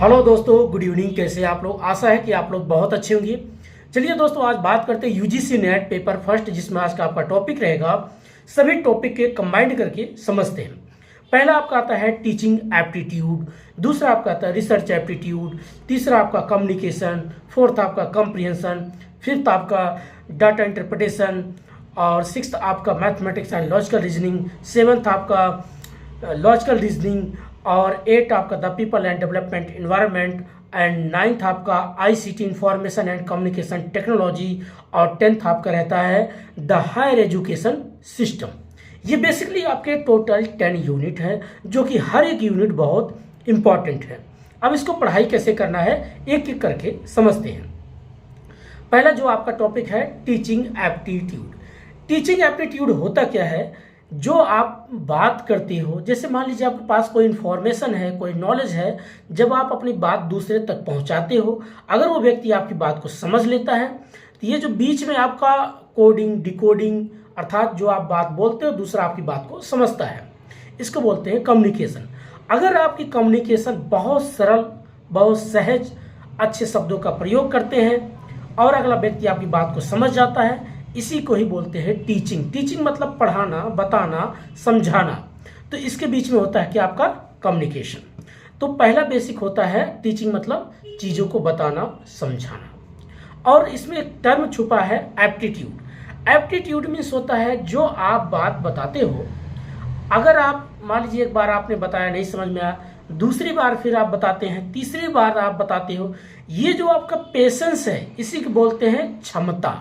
Hello दोस्तों, good evening. कैसे हैं आप लोग? आशा है कि आप लोग बहुत अच्छे होंगे। चलिए दोस्तों, आज बात करते हैं यूजीसी नेट पेपर फर्स्ट, जिसमें आज का आपका टॉपिक रहेगा। सभी टॉपिक के कंबाइंड करके समझते हैं। पहला आपका आता है टीचिंग एप्टीट्यूड, दूसरा आपका आता है रिसर्च एप्टीट्यूड, तीसरा आपका कम्युनिकेशन, फोर्थ आपका कॉम्प्रिहेंशन, फिफ्थ आपका डाटा इंटरप्रिटेशन, और सिक्स्थ आपका mathematics and logical reasoning, seventh आपका लॉजिकल रीजनिंग, और एट आपका the people and development environment, and ninth आपका ICT information and communication technology, और टेंथ आपका रहता है द हायर एजुकेशन सिस्टम। ये बेसिकली आपके टोटल 10 यूनिट है, जो कि हर एक यूनिट बहुत इंपॉर्टेंट है। अब इसको पढ़ाई कैसे करना है, एक एक करके समझते हैं। पहला जो आपका टॉपिक है टीचिंग एप्टीट्यूड। टीचिंग एप्टीट्यूड होता क्या है? जो आप बात करते हो, जैसे मान लीजिए आपके पास कोई इन्फॉर्मेशन है, कोई नॉलेज है, जब आप अपनी बात दूसरे तक पहुंचाते हो, अगर वो व्यक्ति आपकी बात को समझ लेता है, तो ये जो बीच में आपका कोडिंग डिकोडिंग, अर्थात जो आप बात बोलते हो दूसरा आपकी बात को समझता है, इसको बोलते हैं कम्युनिकेशन। अगर आपकी कम्युनिकेशन बहुत सरल, बहुत सहज, अच्छे शब्दों का प्रयोग करते हैं और अगला व्यक्ति आपकी बात को समझ जाता है, इसी को ही बोलते हैं टीचिंग। टीचिंग मतलब पढ़ाना, बताना, समझाना। तो इसके बीच में होता है कि आपका कम्युनिकेशन। तो पहला बेसिक होता है टीचिंग, मतलब चीज़ों को बताना, समझाना। और इसमें एक टर्म छुपा है एप्टीट्यूड। एप्टीट्यूड मीन्स होता है जो आप बात बताते हो, अगर आप मान लीजिए एक बार आपने बताया, नहीं समझ में आया, दूसरी बार फिर आप बताते हैं, तीसरी बार आप बताते हो, ये जो आपका पेशेंस है, इसी को बोलते हैं क्षमता,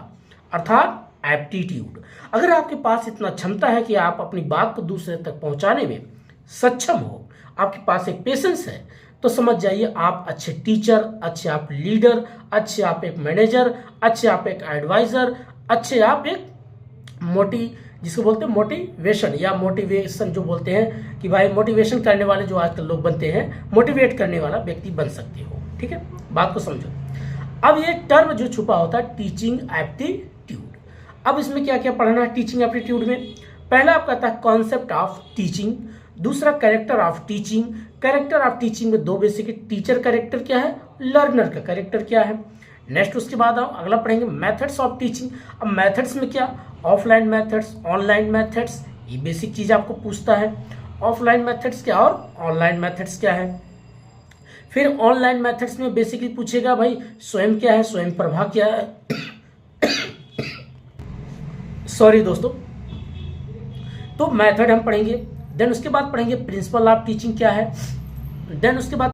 अर्थात एप्टीट्यूड। अगर आपके पास इतना क्षमता है कि आप अपनी बात को दूसरे तक पहुंचाने में सक्षम हो, आपके पास एक पेशेंस है, तो समझ जाइए आप अच्छे टीचर, अच्छे आप लीडर, अच्छे आप एक मैनेजर, अच्छे आप एक एडवाइजर, अच्छे आप एक जिसको बोलते हैं मोटिवेशन, या मोटिवेशन जो बोलते हैं कि भाई मोटिवेशन करने वाले जो आजकल लोग बनते हैं, मोटिवेट करने वाला व्यक्ति बन सकते हो। ठीक है, बात को समझो। अब ये टर्म जो छुपा होता है टीचिंग एप्टीट्यूड। अब इसमें क्या क्या पढ़ना है टीचिंग एप्टीट्यूड में? पहला आपका आता है कॉन्सेप्ट ऑफ टीचिंग, दूसरा character of teaching. Character of teaching में दो बेसिक, टीचर कैरेक्टर क्या है, लर्नर का कैरेक्टर क्या है। नेक्स्ट उसके बाद हम अगला पढ़ेंगे मेथड्स ऑफ टीचिंग। अब मेथड्स में क्या, ऑफलाइन मेथड्स, ऑनलाइन मेथड्स, ये बेसिक चीज आपको पूछता है। ऑफलाइन मेथड्स क्या और ऑनलाइन मेथड्स क्या है। फिर ऑनलाइन मेथड्स में बेसिकली पूछेगा भाई स्वयं क्या है, स्वयं प्रभा क्या है। सॉरी दोस्तों, तो मेथड हम पढ़ेंगे। देन उसके बाद पढ़ेंगे प्रिंसिपल ऑफ टीचिंग क्या है। देन उसके बाद